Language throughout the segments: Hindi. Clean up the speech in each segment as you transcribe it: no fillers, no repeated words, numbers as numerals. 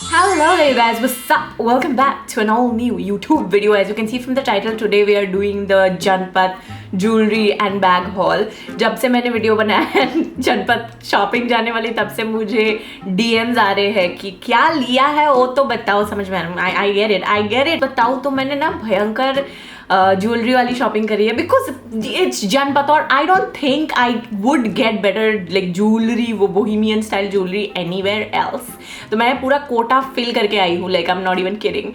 Hello there guys, what's up? Welcome back to an all new YouTube video. As you can see from the title, today we are doing the Janpat jewelry and bag haul. जब से मैंने वीडियो बनाया है जनपद शॉपिंग जाने वाली तब से मुझे DMs आ रहे हैं कि क्या लिया है वो तो बताओ, समझ में आई गेट इट बताओ। तो मैंने ना भयंकर ज्वेलरी वाली शॉपिंग करी है बिकॉज इट्स जनपद और I don't think I would get better like jewellery, वो bohemian style jewellery anywhere else. तो मैं पूरा कोटा फिल करके आई हूँ, like I am not even kidding.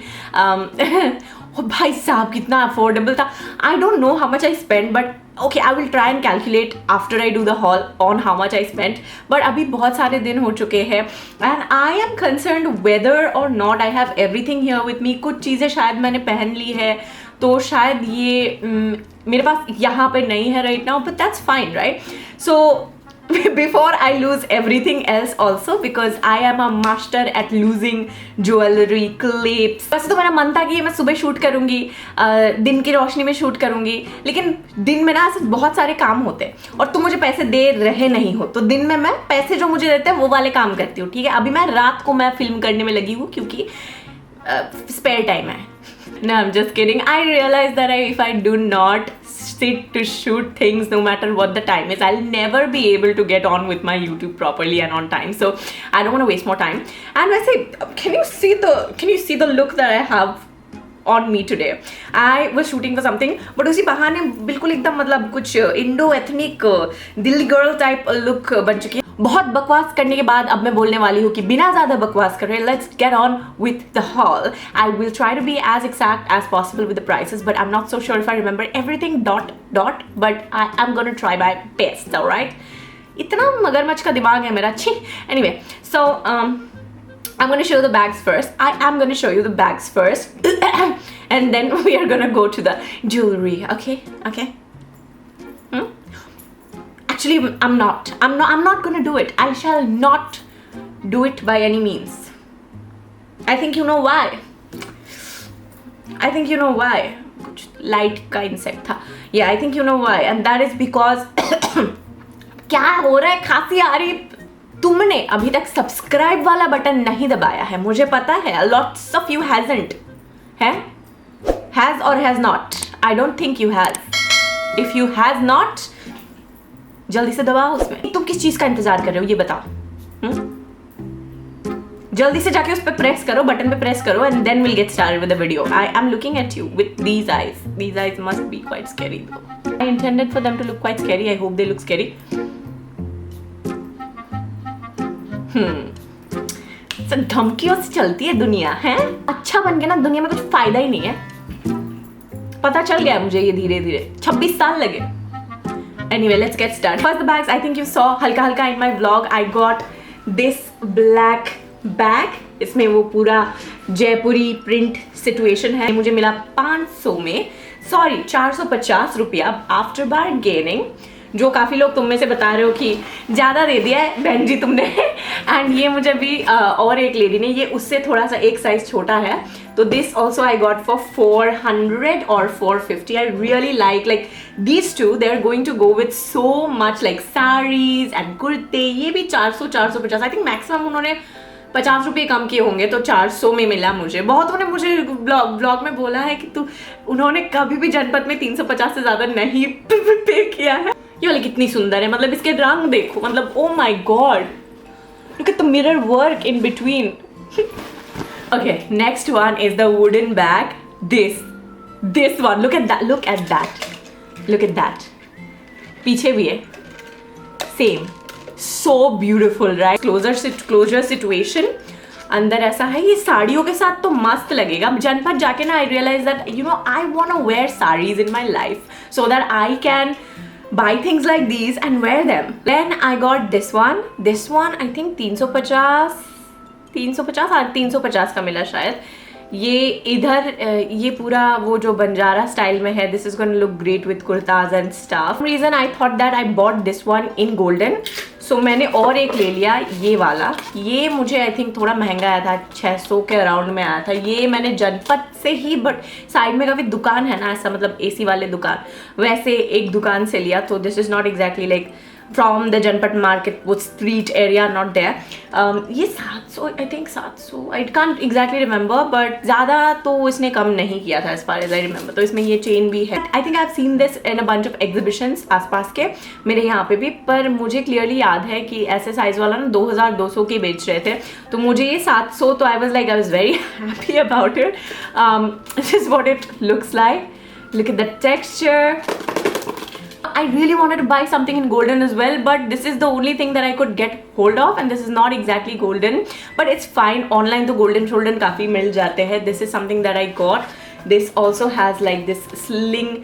और भाई साहब कितना अफोर्डेबल था। I don't know how much I spend but okay I will try and calculate after I do the haul on how much I spend. But अभी बहुत सारे दिन हो चुके हैं and I am concerned whether or not I have everything here with me. कुछ चीज़ें शायद मैंने पहन ली है तो शायद ये मेरे पास यहाँ पे नहीं है right now, but that's fine right. So before I lose everything else also because I am a master at losing jewelry clips। वैसे तो मेरा मन था कि मैं सुबह शूट करूँगी, दिन की रोशनी में शूट करूँगी, लेकिन दिन में ना ऐसे बहुत सारे काम होते हैं और तुम मुझे पैसे दे रहे नहीं हो, तो दिन में मैं पैसे जो मुझे देते हैं वो वाले काम करती हूँ, ठीक है। अभी मैं रात को मैं फिल्म करने में लगी हूँ क्योंकि स्पेयर टाइम है। No, I'm just kidding. I realize that if I do not sit to shoot things no matter what the time is, I'll never be able to get on with my YouTube properly and on time. So I don't want to waste more time. And I say, can you see the look that I have on me today? I was shooting for something, but उसी बहाने बिल्कुल एकदम मतलब कुछ Indo ethnic Delhi girl type look बन चुकी है। बहुत बकवास करने के बाद अब मैं बोलने वाली हूँ कि बिना ज़्यादा बकवास करे let's get on with the haul. I will try to be as exact as possible with the prices but I am not so sure if I remember everything dot but I am gonna try my best, alright. इतना मगरमच्छ का दिमाग है मेरा, छी। Anyway, so I'm going to show the bags first. I am going to show you the bags first and then we are going to go to the jewelry. Okay. Actually, I'm not going to do it. I shall not do it by any means. I think you know why. कुछ light का insect था. Yeah, I think you know why. And that is because क्या हो रहा है, खांसी आ रही। तुमने अभी तक सब्सक्राइब वाला बटन नहीं दबाया है, मुझे पता है lots of you hasn't है, has or has not? I don't think you has. If you has not, जल्दी से दबाओ उसमें। तुम किस चीज का इंतजार कर रहे हो ये बताओ। जल्दी से जाके उस पर प्रेस करो, बटन पे प्रेस करो and then we'll get started with the video. I am looking at you with these eyes. These eyes must be quite scary though. I intended for them to look quite scary. I hope they look scary. धमकियों से चलती है दुनिया है। अच्छा बन के ना दुनिया में कुछ फायदा ही नहीं है, पता चल गया मुझे ये धीरे धीरे। 26 साल लगे। Anyway, let's get started. First the bags. I think you saw हल्का हल्का in my vlog. I got this black bag. इसमें वो पूरा जयपुरी प्रिंट सिचुएशन है। मुझे मिला 500 में, सॉरी 450 रुपया आफ्टर बार्गेनिंग, जो काफ़ी लोग तुम में से बता रहे हो कि ज़्यादा दे दिया है बहन जी तुमने। एंड ये मुझे भी और एक लेडी ने, ये उससे थोड़ा सा एक साइज छोटा है, तो this also I got for 400 और 450। I really like these two, they are going to go with so much like saris and कुर्ते। ये भी 400-450, आई थिंक मैक्सिमम उन्होंने 50 रुपये कम किए होंगे, तो 400 में मिला मुझे। बहुतों ने मुझे ब्लॉग में बोला है कि उन्होंने कभी भी जनपद में 350 से ज़्यादा नहीं पे किया है। ये वाली कितनी सुंदर है, मतलब इसके रंग देखो, मतलब oh my god, look at the mirror work in between. Okay, next one is the wooden bag. This one, look at that, पीछे भी है same, so beautiful right. Closer situation अंदर ऐसा है। ये साड़ियों के साथ तो मस्त लगेगा। जनपद जाके ना I realize that you know I want to wear saris in my life so that I can buy things like these and wear them. Then I got this one I think 350 का मिला शायद। ये इधर ये पूरा वो जो बंजारा स्टाइल में है। This is gonna look great with kurtas and stuff. Reason I thought that I bought this one in golden, so मैंने और एक ले लिया ये वाला। ये मुझे आई थिंक थोड़ा महंगा आया था, 600 के अराउंड में आया था। ये मैंने जनपद से ही, बट साइड में काफ़ी दुकान है ना ऐसा, मतलब AC वाले दुकान, वैसे एक दुकान से लिया। तो this is not exactly like from the Janpath market, वो स्ट्रीट एरिया, नॉट देयर। ये 700, I think 700, I can't exactly remember, but ज़्यादा तो इसने कम नहीं किया था as far as I remember. तो इसमें ये चेन भी है। I think I have seen this in a bunch of exhibitions आसपास के, मेरे यहाँ पे भी, पर मुझे क्लियरली याद है कि ऐसे साइज वाला ना 2200 के बेच रहे थे, तो मुझे ये 700, तो I was very happy about it. This is what it looks like, look at the texture. I really wanted to buy something in golden as well, but this is the only thing that I could get hold of, and this is not exactly golden, but it's fine. Online तो golden काफ़ी मिल जाते हैं. This is something that I got. This also has like this sling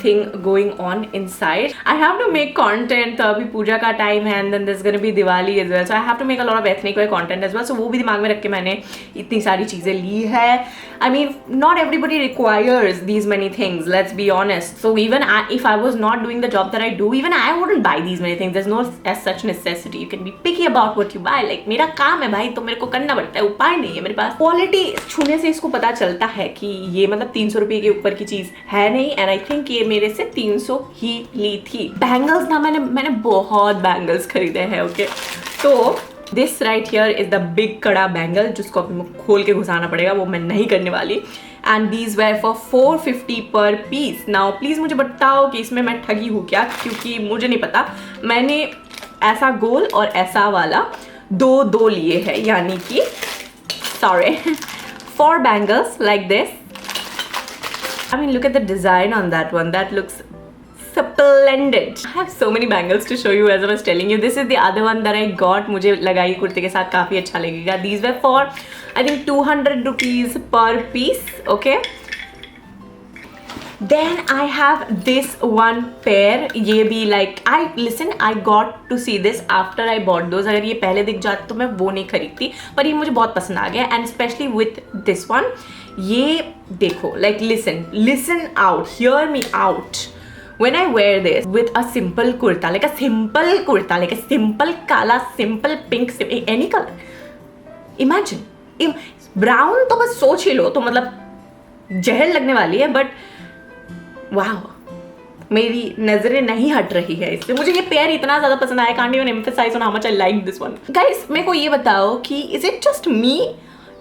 thing going on inside. I have to make content. तो अभी पूजा का टाइम है, and then there's gonna be Diwali as well, so I have to make a lot of ethnic wear content as well. So वो भी दिमाग में रख के मैंने इतनी सारी चीज़ें ली है. I mean, not everybody requires these many things. Let's be honest. So even if I was not doing the job that I do, even I wouldn't buy these many things. There's no as such necessity. You can be picky about what you buy. Like मेरा काम है भाई, तो मेरे को करना पड़ता है, उपाय नहीं है मेरे पास. क्वालिटी छूने से इसको पता चलता है कि ये मतलब 300 रुपये के ऊपर की चीज़ है नहीं. एंड आई थिंक ये मेरे से 300 ही ली थी. बैंगल्स ना मैंने बहुत बैंगल्स खरीदे हैं. ओके, तो this right here is the big कड़ा बैंगल, जिसको अपने खोल के घुसाना पड़ेगा, वो मैं नहीं करने वाली. एंड दीज वेयर फॉर 450 पर पीस. नाउ प्लीज़ मुझे बताओ कि इसमें मैं ठगी हूँ क्या, क्योंकि मुझे नहीं पता. मैंने ऐसा गोल और ऐसा वाला दो लिए हैं, यानी कि sorry 4 bangles like this. I mean, look at the design on that one. That looks splendid. I have so many bangles to show you as I was telling you. This is the other one that I got. मुझे लगा ये कुर्ते के साथ काफ़ी अच्छा लगेगा. These were for I think 200 rupees per piece. Okay. Then I have this one pair. ये भी like I got to see this after I bought those. अगर ये पहले दिख जाते तो मैं वो नहीं खरीदती, पर ये मुझे बहुत पसंद आ गया. And especially with this one. ये देखो, like listen out, hear me out. When I wear this with a simple kurta, like a simple kala, simple pink, any color. Imagine, brown तो बस सोच ही लो, तो मतलब जहर लगने वाली है. बट वाह, मेरी नजरें नहीं हट रही है इससे. मुझे ये पेयर इतना ज़्यादा पसंद आया. Can't even emphasize on how much I like this one. Guys, मेरे को ये बताओ कि इज इट जस्ट मी,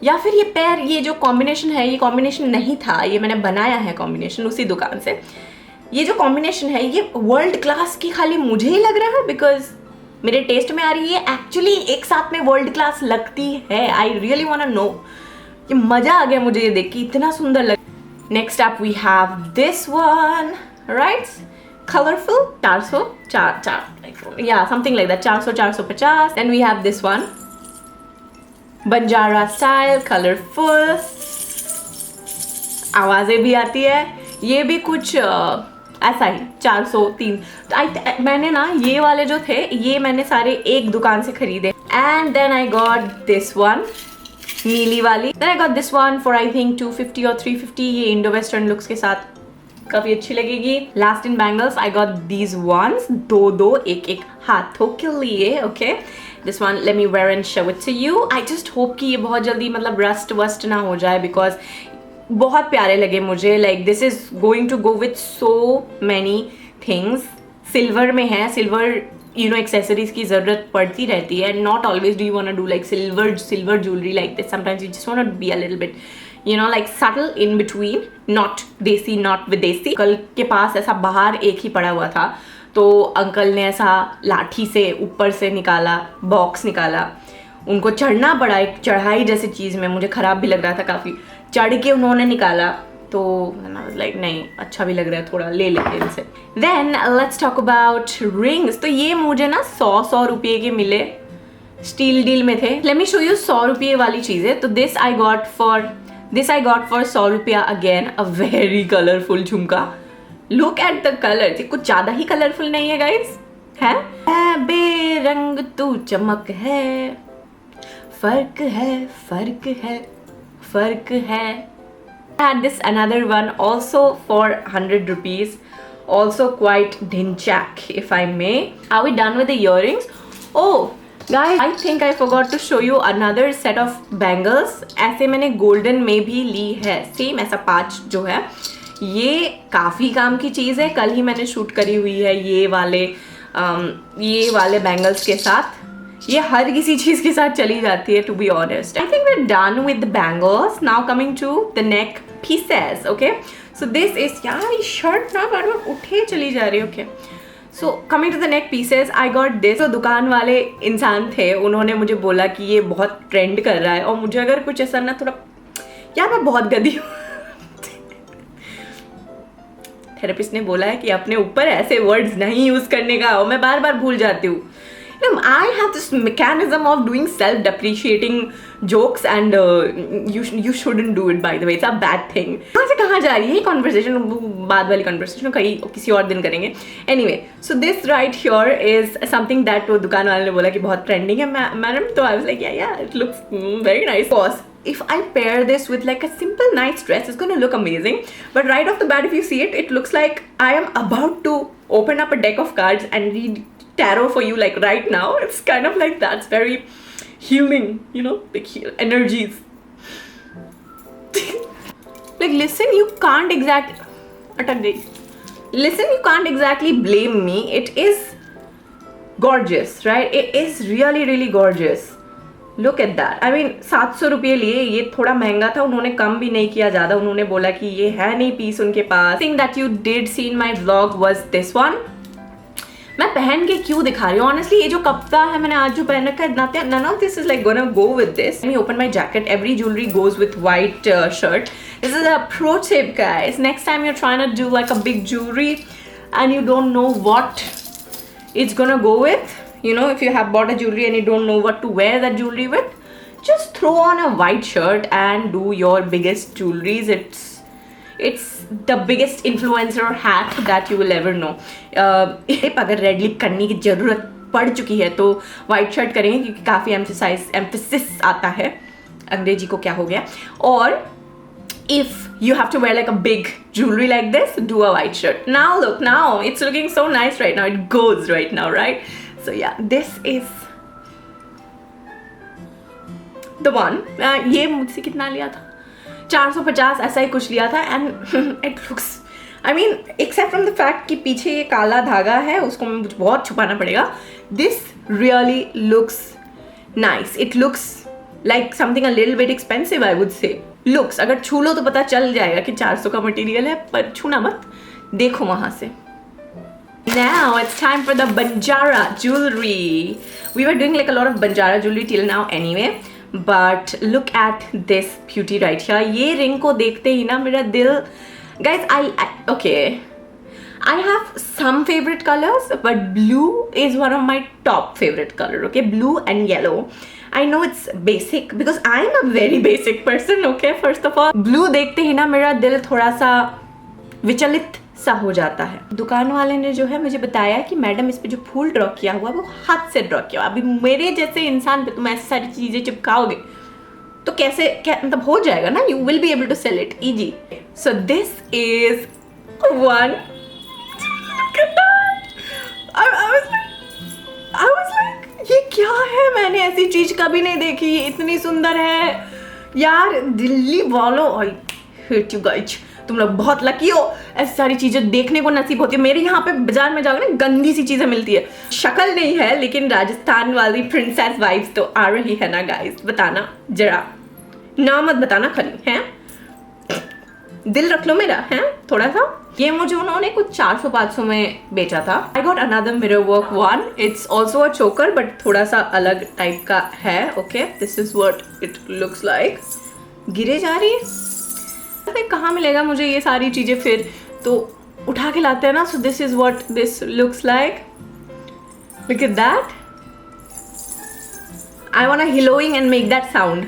या फिर ये पेयर, ये जो कॉम्बिनेशन है, ये कॉम्बिनेशन नहीं था, ये मैंने बनाया है कॉम्बिनेशन उसी दुकान से. ये जो कॉम्बिनेशन है ये वर्ल्ड क्लास की खाली मुझे ही लग रहा है, बिकॉज मेरे टेस्ट में आ रही है. एक्चुअली एक साथ में वर्ल्ड क्लास लगती है. I really want to know. ये मज़ा आ गया मुझे ये देख के, इतना सुंदर लग. Next up we have this one, right, colourful. 400 या something like that, 450. Then we have this one, Banjara style, colourful, आवाज़ें भी आती है. ये भी कुछ ऐसा ही 403. मैंने ना ये वाले जो थे, ये मैंने सारे एक दुकान से खरीदे. And then I got this one, नीली वाली. Then I got this one for I think 250 और 350. ये इंडो वेस्टर्न लुक्स के साथ काफ़ी अच्छी लगेगी. Last in bangles I got these ones, दो एक हाथों के लिए. Okay, this one let me wear and show it to you. I just hope कि ये बहुत जल्दी मतलब रस्ट वस्ट ना हो जाए, बिकॉज बहुत प्यारे लगे मुझे. Like this is going to go with so many things. Silver में है, सिल्वर एक्सेसरीज की ज़रूरत पड़ती रहती है. Not always do you want to do like silver jewellery like this. Sometimes you just want to be a little bit like subtle in between, not desi, not विदेशी. अंकल के पास ऐसा बाहर एक ही पड़ा हुआ था, तो अंकल ने ऐसा लाठी से ऊपर से निकाला, बॉक्स निकाला. उनको चढ़ना पड़ा, एक चढ़ाई जैसी चीज़ में, मुझे ख़राब भी लग रहा था काफ़ी. चढ़ के उन्होंने निकाला, तो लाइक नहीं, अच्छा भी लग रहा है, थोड़ा ले लेते इनसे. Then let's talk about rings. तो ये मुझे ना 100 रुपये के मिले, स्टील डील में थे. लेट मी शो यू 100 रुपये वाली चीज़ें. तो दिस आई गॉट फॉर 100 रुपया. अगेन अ वेरी कलरफुल झुमका. Look at the colour. कुछ ज़्यादा ही कलरफुल नहीं है गाइस, है बेरंग तू चमक है, फर्क है, फर्क है, फर्क है. Had this another one also for 100 rupees, also quite dhinchak if I may. Are we done with the earrings? Oh guys, I think I forgot to show you another set of bangles. ऐसे मैंने golden में भी ली है, सेम ऐसा 5 जो है. ये काफ़ी काम की चीज़ है. कल ही मैंने शूट करी हुई है ये वाले ये वाले बैंगल्स के साथ। ये हर किसी चीज़ के साथ चली जाती है, to be honest. I think we are done with the bangles. Now coming to the neck pieces. Okay, so this is, यार ये शर्ट ना बार बार उठे चली जा रही है। Okay, so coming to the neck pieces, I got this. तो दुकान वाले इंसान थे, उन्होंने मुझे बोला कि ये बहुत ट्रेंड कर रहा है, और मुझे अगर कुछ ऐसा ना थोड़ा, यार मैं बहुत गधी हूँ। थेरेपिस्ट ने बोला है कि अपने ऊपर ऐसे वर्ड्स नहीं यूज करने का, और मैं बार बार भूल जाती हूँ। I have this mechanism of doing self-depreciating jokes, and you shouldn't do it, by the way. It's a bad thing. कहाँ से कहाँ जा रही है कॉन्वर्सेशन? बाद वाली कॉन्वर्सेशन कहीं किसी और दिन करेंगे। Anyway, so this right here is something that वो दुकान वाले ने बोला कि बहुत ट्रेंडिंग है मैडम। तो I was like, yeah, it looks very nice. Pause. If I pair this with like a simple nice dress, it's gonna look amazing. But right off the bat, if you see it, it looks like I am about to open up a deck of cards and read tarot for you, like right now. It's kind of like that. It's very healing, you know, like energies. Like listen, you can't exactly blame me. It is gorgeous, right? It is really really gorgeous. Look at that. I mean 700 रुपये लिए, ये थोड़ा महंगा था, उन्होंने कम भी नहीं किया ज़्यादा। उन्होंने बोला कि ये है नहीं पीस उनके पास। Thing that you did see in my vlog was this one. मैं पहन के क्यों दिखा रही हूँ ऑनेस्टली? ये जो कपड़ा है मैंने आज जो पहन रखा है, none of this is like gonna go with this. Let me open my jacket. Every jewelry goes with white shirt. This is a pro tip, guys. Next time you're trying to do like a big jewelry and you don't know what it's gonna go with, you know, if you have bought a jewelry and you don't know what to wear that jewelry with, just throw on a white shirt and do your biggest jewelries. It's the biggest influencer hack that you will ever know. अगर रेड लिप करने की ज़रूरत पड़ चुकी है तो वाइट शर्ट करेंगे, क्योंकि काफ़ी एम्फेसिस आता है। अंग्रेजी को क्या हो गया? और if you have to wear like a big jewelry like this, do a white shirt. Now look, now it's looking so nice right now. It goes right now, right? So yeah, this is the one. ये मुझसे कितना लिया था? 450 ऐसा ही कुछ लिया था। And it looks, I mean except from the fact कि पीछे ये काला धागा है, उसको मुझे बहुत छुपाना पड़ेगा। This really looks nice. It looks like something a little bit expensive, I would say. Looks अगर छू लो तो पता चल जाएगा कि 400 का मटेरियल है, पर छूना मत, देखो वहाँ से। Now it's time for the Banjara jewelry. We were doing like a lot of Banjara jewelry till now anyway. But look at this beauty right here. ये रिंग को देखते ही ना मेरा दिल, guys, okay, I have some favorite colors, but blue is one of my top favorite color. Okay, blue and yellow. I know it's basic because I'm a very basic person. Okay, first of all, blue देखते ही ना मेरा दिल थोड़ा सा विचलित सा हो जाता है। दुकान वाले ने जो है मुझे बताया कि मैडम इस पे जो फूल ड्रॉ किया हुआ वो हाथ से ड्रॉ किया हुआ। अभी मेरे जैसे इंसान पे तुम ऐसी सारी चीजें चिपकाओगे तो कैसे, क्या मतलब हो जाएगा ना? You will be able to sell it easy. So this is one. I was like, ये क्या है? मैंने ऐसी चीज कभी नहीं देखी, इतनी सुंदर है यार। दिल्ली वालों, आई हेट यू गाइज, तुम लोग बहुत लकी हो, ऐसी सारी चीज़ें देखने को नसीब होती है। मेरे यहाँ पे बाजार में जाओगे ना, गंदी सी चीज़ें मिलती है। शक्ल नहीं है, लेकिन राजस्थान वाली प्रिंसेस वाइब्स तो आ रही है ना गाइस। बताना जरा, ना मत बताना खाली, हैं? दिल रख लो मेरा, हैं थोड़ा सा। ये मुझे उन्होंने कुछ 400-500 में बेचा था। I got another mirror work one. It's also a चोकर, बट थोड़ा सा अलग टाइप का है। Okay, this is what it looks like. गिरे जा रही है, कहाँ मिलेगा मुझे ये सारी चीजें? फिर तो उठा के लाते हैं ना। So this is what this looks like. Look at that. I want a हिलोइंग and make that sound.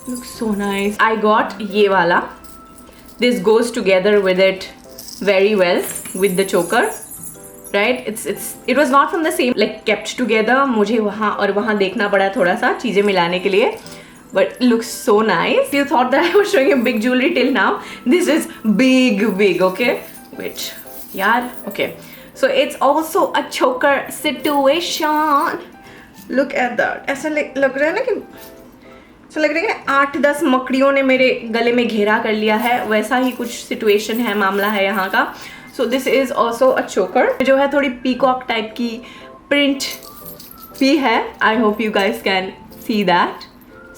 Looks so nice. I got ये वाला। This goes together with it very well with the choker, right? It was not from the same, like kept together. मुझे वहाँ और वहाँ देखना पड़ा थोड़ा सा चीजें मिलाने के लिए। But it looks so nice. You thought that I was showing you big jewelry till now. This is big, okay? Wait, yaar, okay. So it's also a choker situation. Look at that. ऐसा लग रहा है ना कि ऐसा लग रहा है कि 8-10 मकड़ियों ने मेरे गले में घेरा कर लिया है, वैसा ही कुछ सिचुएशन है, मामला है यहाँ का। सो दिस इज ऑल्सो अ चोकर जो है थोड़ी पीकॉक टाइप की प्रिंट भी है. I hope you guys can see that.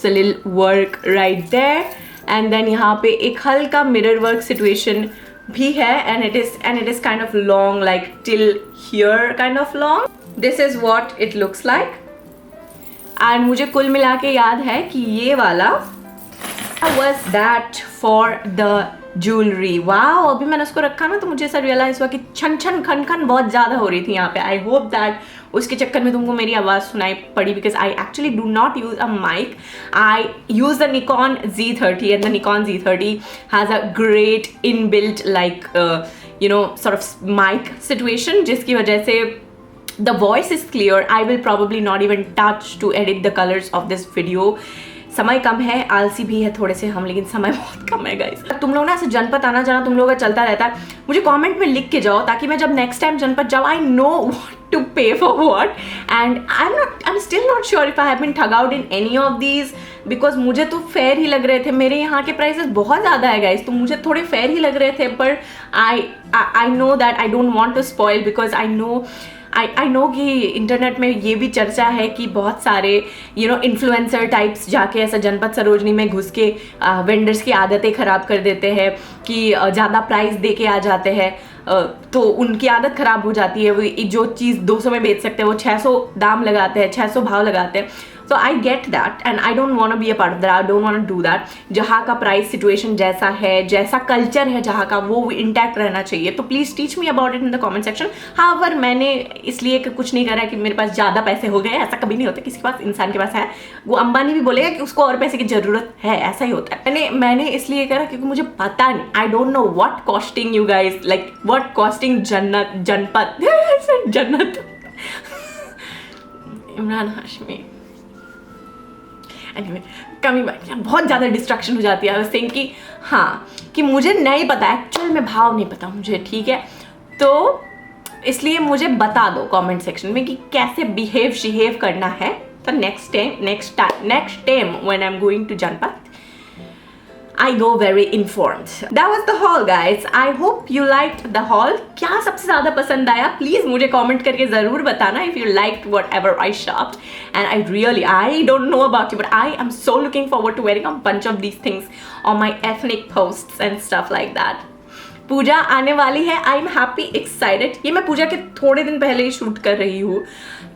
So little work right there. And then यहाँ पे एक हल्का मिरर वर्क सिचुएशन भी है. And it is kind of long, like till here kind of long. This is what it looks like. And मुझे कुल मिला के याद है कि ये वाला was that for the jewelry. Wow, अभी मैंने उसको रखा ना तो मुझे ऐसा रियलाइज हुआ कि छन छन खन खन बहुत ज़्यादा हो रही थी यहाँ पे. आई होप दैट उसके चक्कर में तुमको मेरी आवाज़ सुनाई पड़ी, because I actually do not use a mic. I use the Nikon Z30 and the Nikon Z30 has a great inbuilt like sort of mic situation, जिसकी वजह से the voice is clear. I will probably not even touch to edit the colors of this video. समय कम है, आलसी भी है थोड़े से हम, लेकिन समय बहुत कम है गाइस. तुम लोग ना ऐसे जनपद आना जाना तुम लोगों का चलता रहता है. मुझे कमेंट में लिख के जाओ ताकि मैं जब नेक्स्ट टाइम जनपद जाऊँ I know what to pay for what. And I am still not sure if I have been thug out in any of these, because मुझे तो फेयर ही लग रहे थे. मेरे यहाँ के प्राइसेस बहुत ज़्यादा है गाइस, तो मुझे थोड़े फेयर ही लग रहे थे. पर I know that I don't want to spoil, because I know कि इंटरनेट में ये भी चर्चा है कि बहुत सारे इन्फ्लुएंसर टाइप्स जाके ऐसा जनपद सरोजनी में घुस के वेंडर्स की आदतें ख़राब कर देते हैं कि ज़्यादा प्राइस दे के आ जाते हैं. तो उनकी आदत ख़राब हो जाती है. वो जो चीज़ 200 में बेच सकते हैं वो 600 दाम लगाते हैं, 600 भाव लगाते हैं. So I get that and I don't want to be a part of that. I don't want to do that. जहाँ का प्राइस सिचुएशन जैसा है, जैसा कल्चर है जहाँ का, वो इंटैक्ट रहना चाहिए. तो please teach me about it in the comment section. However मैंने इसलिए कुछ नहीं करा कि मेरे पास ज़्यादा पैसे हो गए, ऐसा कभी नहीं होता. किसी के पास, इंसान के पास है, वो अंबानी भी बोलेगा कि उसको और पैसे की ज़रूरत है, ऐसा ही होता है. मैंने इसलिए करा क्योंकि मुझे पता नहीं, आई don't know what costing you guys, like what costing जनपद जन्नत इमरान हाशमी. Anyway, कमी बहुत ज़्यादा डिस्ट्रैक्शन हो जाती है. आई वाज सेइंग कि हाँ, कि मुझे नहीं पता, एक्चुअल में भाव नहीं पता मुझे, ठीक है. तो इसलिए मुझे बता दो कमेंट सेक्शन में कि कैसे बिहेव करना है. तो next time when I am going to Janpath I go very informed. That was the haul guys. I hope you liked the haul. क्या सबसे ज़्यादा पसंद आया प्लीज़ मुझे कमेंट करके ज़रूर बताना. If you liked whatever I shopped, and I don't know about you, but I am so looking forward to wearing a bunch of these things on my ethnic posts and stuff like that. पूजा आने वाली है. I am happy, excited. ये मैं पूजा के थोड़े दिन पहले ही शूट कर रही हूँ,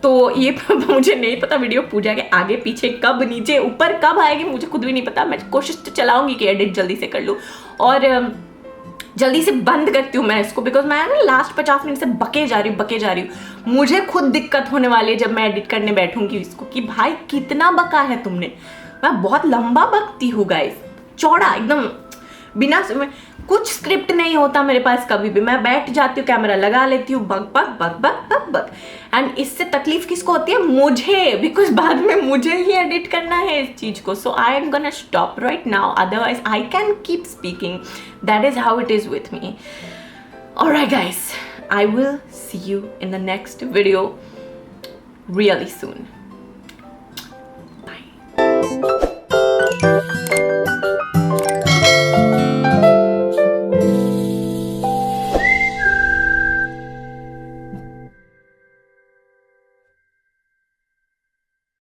तो ये मुझे नहीं पता वीडियो पूजा के आगे पीछे कब, नीचे ऊपर कब आएगी, मुझे खुद भी नहीं पता. मैं कोशिश तो चलाऊंगी कि एडिट जल्दी से कर लूँ और जल्दी से बंद करती हूँ मैं इसको, बिकॉज मैं ना लास्ट 50 मिनट से बके जा रही हूँ. मुझे खुद दिक्कत होने वाली है जब मैं एडिट करने बैठूंगी इसको कि भाई कितना बका है तुमने. मैं बहुत लंबा बकती हूँ गाइस, चौड़ा एकदम, बिना कुछ स्क्रिप्ट नहीं होता मेरे पास कभी भी. मैं बैठ जाती हूँ, कैमरा लगा लेती हूँ, बक बक बक बक बक बक. एंड इससे तकलीफ किसको होती है? मुझे, बिकॉज बाद में मुझे ही एडिट करना है इस चीज़ को. So I am gonna stop right now, otherwise I can keep speaking. That is how it is with me. Alright guys, I will see you in the next video really soon.